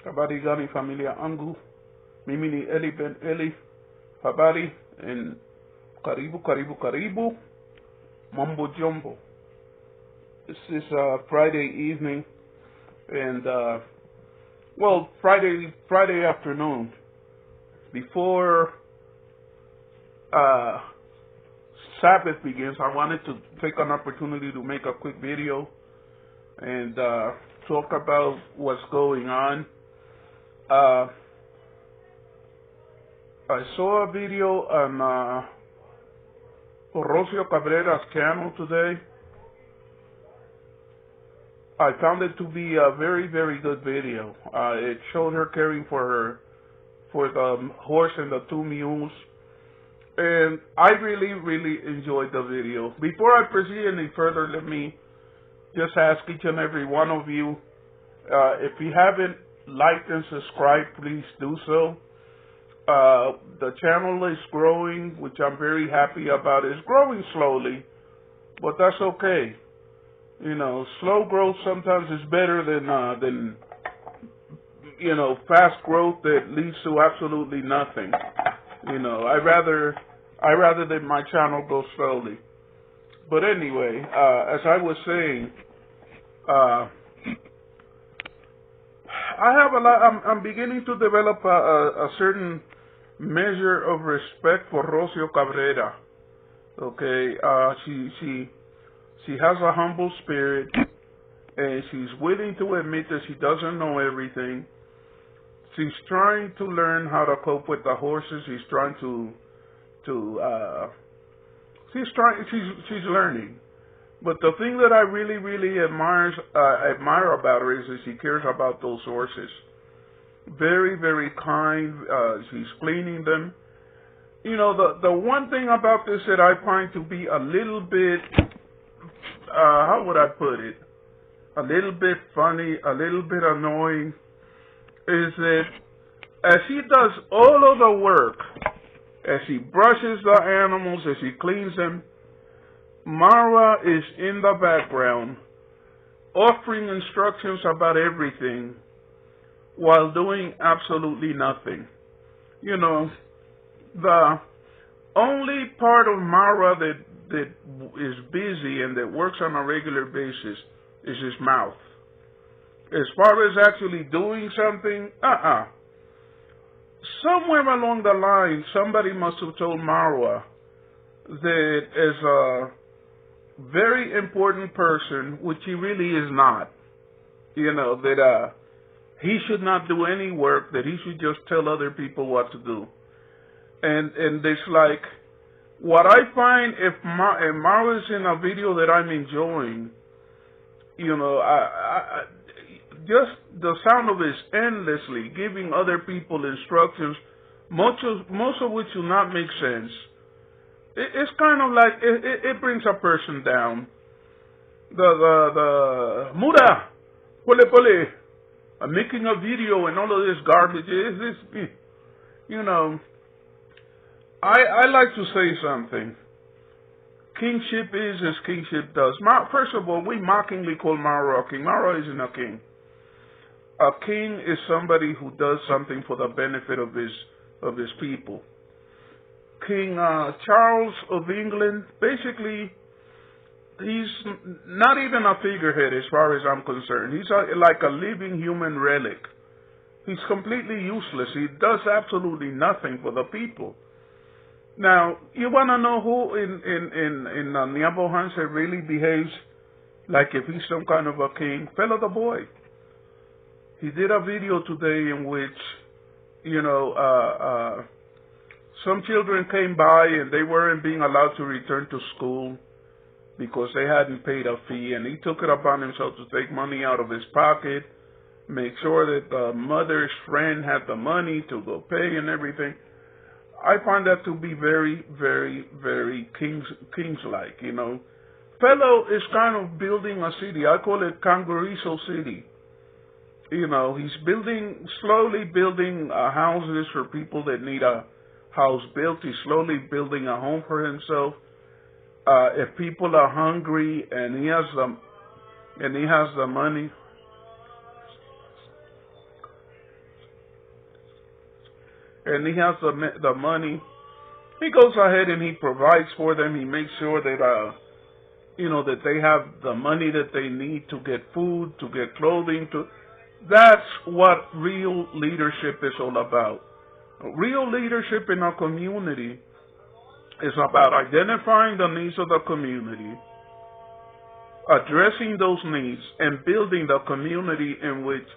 Habari gani familia angu, mimi ni Eli-Ben-Eli, habari, and karibu, mambo jumbo. This is Friday evening, and Friday afternoon, before Sabbath begins. I wanted to take an opportunity to make a quick video and talk about what's going on. I saw a video on Rocio Cabrera's channel today. I found it to be a very, very good video. It showed her caring for the horse and the two mules, and I really, really enjoyed the video. Before I proceed any further, let me just ask each and every one of you, if you haven't liked and subscribed, please do so. The channel is growing, which I'm very happy about. It's growing slowly, but that's okay. You know, slow growth sometimes is better than fast growth that leads to absolutely nothing. You know, I rather that my channel go slowly. But anyway, as I was saying, I have a lot. I'm beginning to develop a certain measure of respect for Rocio Cabrera. Okay, she has a humble spirit, and she's willing to admit that she doesn't know everything. She's trying to learn how to cope with the horses. She's trying she's learning. But the thing that I really, really admire about her is that she cares about those horses. Very, very kind. She's cleaning them. You know, the one thing about this that I find to be a little bit, how would I put it? A little bit funny, a little bit annoying, is that as she does all of the work, as she brushes the animals, as she cleans them, Marwa is in the background offering instructions about everything while doing absolutely nothing. You know, the only part of Marwa that is busy and that works on a regular basis is his mouth. As far as actually doing something, somewhere along the line, somebody must have told Marwa that as a very important person, which he really is not, that he should not do any work, that he should just tell other people what to do. And it's like, what I find, if Marwa's in a video that I'm enjoying, just the sound of it endlessly giving other people instructions, most of which do not make sense. It's kind of like it brings a person down. The Muda, pole, making a video and all of this garbage. I like to say something. Kingship is as kingship does. First of all, we mockingly call Marwa a king. Marwa isn't a king. A king is somebody who does something for the benefit of his people. King Charles of England, basically, he's not even a figurehead as far as I'm concerned. He's like a living human relic. He's completely useless. He does absolutely nothing for the people. Now, you want to know who in Nyabohansa really behaves like if he's some kind of a king? Fellow the boy. He did a video today in which, some children came by and they weren't being allowed to return to school because they hadn't paid a fee, and he took it upon himself to take money out of his pocket, make sure that the mother's friend had the money to go pay and everything. I find that to be very, very, very kings-like, Fellow is kind of building a city. I call it Cangurizo City. He's slowly building houses for people that need a house built. He's slowly building a home for himself. If people are hungry and he has the money, and he has the money, he goes ahead and he provides for them. He makes sure that that they have the money that they need to get food, to get clothing. That's what real leadership is all about. Real leadership in a community is about identifying the needs of the community, addressing those needs, and building a community in which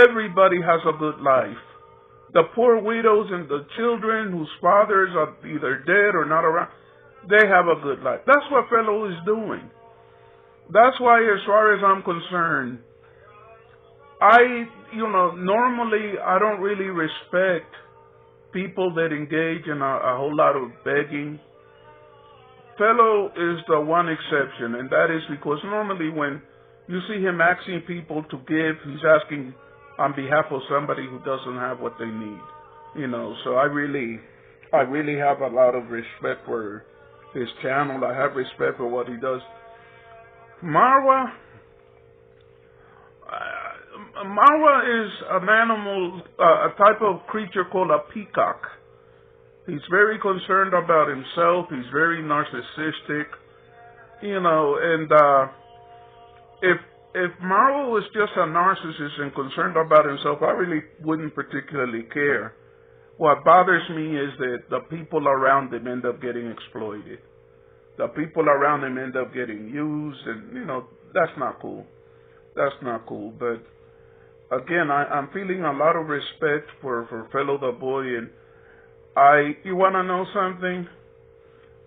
everybody has a good life. The poor widows and the children whose fathers are either dead or not around, they have a good life. That's what Fellow is doing. That's why, as far as I'm concerned, normally I don't really respect people that engage in a whole lot of begging. Fellow is the one exception, and that is because normally when you see him asking people to give, he's asking on behalf of somebody who doesn't have what they need. So I really have a lot of respect for his channel. I have respect for what he does. Marwa is an animal, a type of creature called a peacock. He's very concerned about himself. He's very narcissistic, and if Marwa was just a narcissist and concerned about himself, I really wouldn't particularly care. What bothers me is that the people around him end up getting exploited. The people around him end up getting used, and, that's not cool. That's not cool. But, again, I'm feeling a lot of respect for Fellow the Boy, and you want to know something?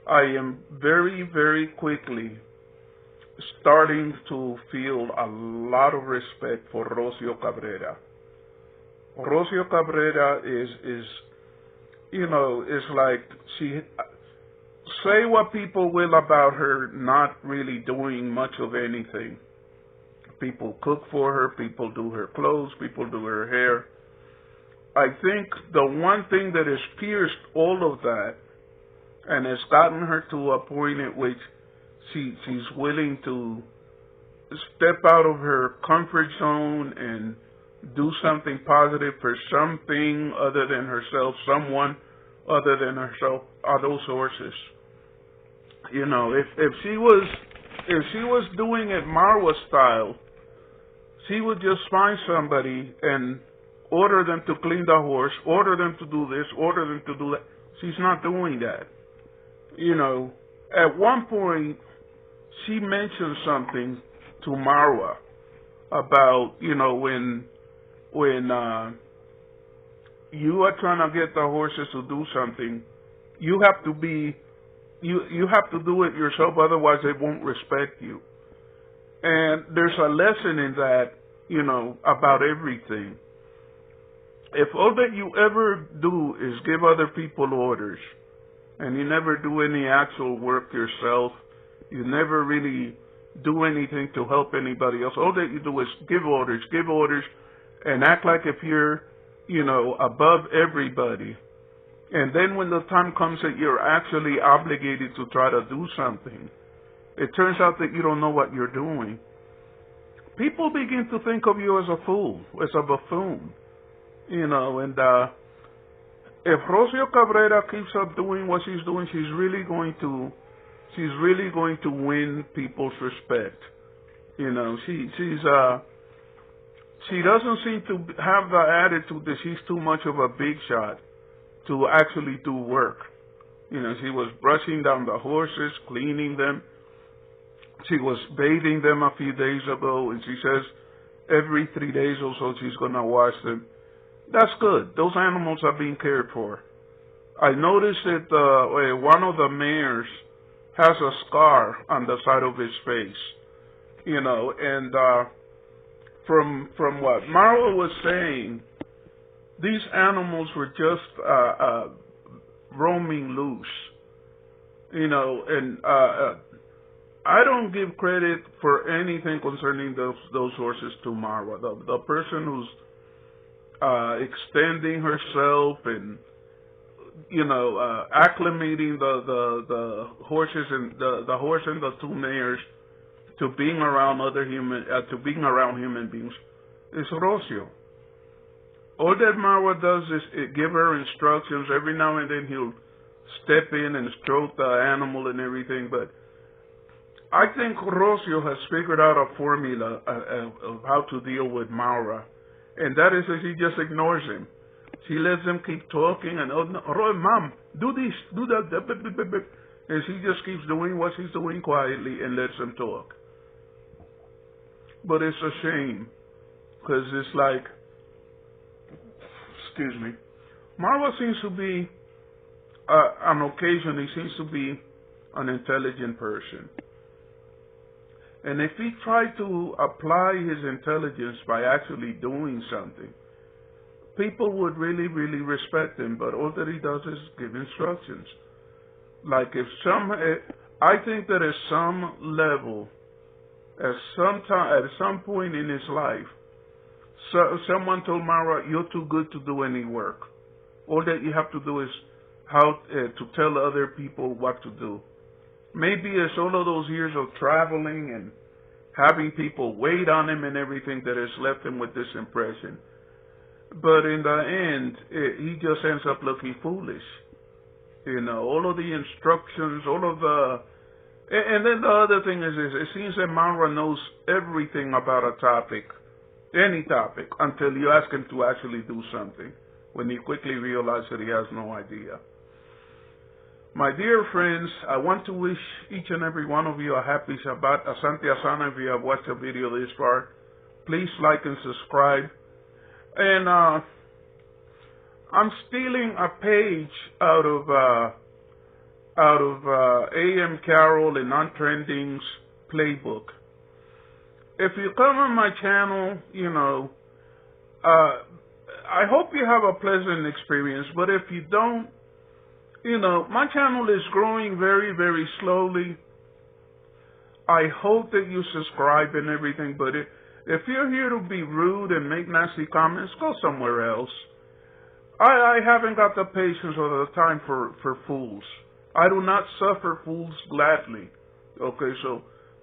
I am very, very quickly starting to feel a lot of respect for Rocio Cabrera. Rocio Cabrera is like say what people will about her not really doing much of anything. People cook for her, people do her clothes, people do her hair. I think the one thing that has pierced all of that and has gotten her to a point at which she's willing to step out of her comfort zone and do something positive for something other than herself, someone other than herself, are those horses. If she was doing it Marwa style, she would just find somebody and order them to clean the horse, order them to do this, order them to do that. She's not doing that. At one point, she mentioned something to Marwa about, when you are trying to get the horses to do something, you have to do it yourself, otherwise they won't respect you. And there's a lesson in that, about everything. If all that you ever do is give other people orders, and you never do any actual work yourself, you never really do anything to help anybody else, all that you do is give orders, and act like if you're, above everybody. And then when the time comes that you're actually obligated to try to do something, it turns out that you don't know what you're doing. People begin to think of you as a fool, as a buffoon, and if Rocio Cabrera keeps up doing what she's doing, she's really going to win people's respect. She doesn't seem to have the attitude that she's too much of a big shot to actually do work. She was brushing down the horses, cleaning them. She was bathing them a few days ago, and she says every 3 days or so she's going to wash them. That's good. Those animals are being cared for. I noticed that one of the mares has a scar on the side of his face, and from what Marwa was saying, these animals were just roaming loose, and I don't give credit for anything concerning those horses to Marwa. The person who's extending herself and acclimating the horses and the horse and the two mares to being around human beings is Rocio. All that Marwa does is give her instructions. Every now and then he'll step in and stroke the animal and everything. But I think Rocio has figured out a formula of how to deal with Marwa. And that is that he just ignores him. She lets him keep talking and, oh, no, Mom, do this, do that. And she just keeps doing what she's doing quietly and lets him talk. But it's a shame, because it's like, excuse me, Marwa seems to be, on occasion, he seems to be an intelligent person. And if he tried to apply his intelligence by actually doing something, people would really, really respect him. But all that he does is give instructions. Like if I think that at some level, at some point in his life, someone told Marwa, "You're too good to do any work. All that you have to do is how to tell other people what to do." Maybe it's all of those years of traveling and having people wait on him and everything that has left him with this impression. But in the end, he just ends up looking foolish. You know, all of the instructions, all of the... And then the other thing is it seems that Marwa knows everything about a topic, any topic, until you ask him to actually do something, when he quickly realizes that he has no idea. My dear friends, I want to wish each and every one of you a happy Shabbat, Asante Asana if you have watched the video this far. Please like and subscribe. And I'm stealing a page out of A.M. Carroll and Non-Trending's playbook. If you come on my channel, you know, I hope you have a pleasant experience, but if you don't, you know, my channel is growing very, very slowly. I hope that you subscribe and everything, but if you're here to be rude and make nasty comments, go somewhere else. I haven't got the patience or the time for fools. I do not suffer fools gladly. Okay, so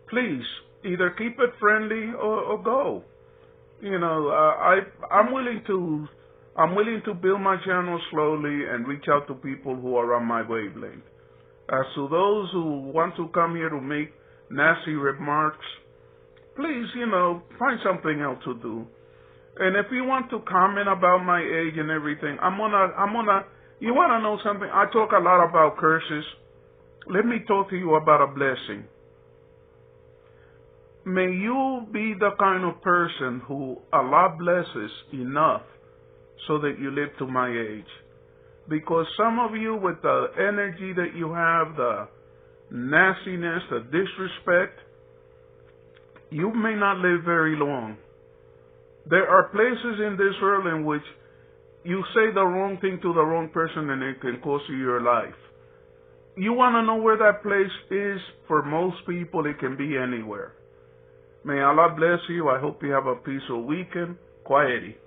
please, either keep it friendly or go. You know, I'm willing to build my channel slowly and reach out to people who are on my wavelength. As to those who want to come here to make nasty remarks, please, you know, find something else to do. And if you want to comment about my age and everything, you want to know something? I talk a lot about curses. Let me talk to you about a blessing. May you be the kind of person who Allah blesses enough so that you live to my age. Because some of you, with the energy that you have, the nastiness, the disrespect, you may not live very long. There are places in this world in which you say the wrong thing to the wrong person and it can cost you your life. You want to know where that place is? For most people, it can be anywhere. May Allah bless you. I hope you have a peaceful weekend. Quiety.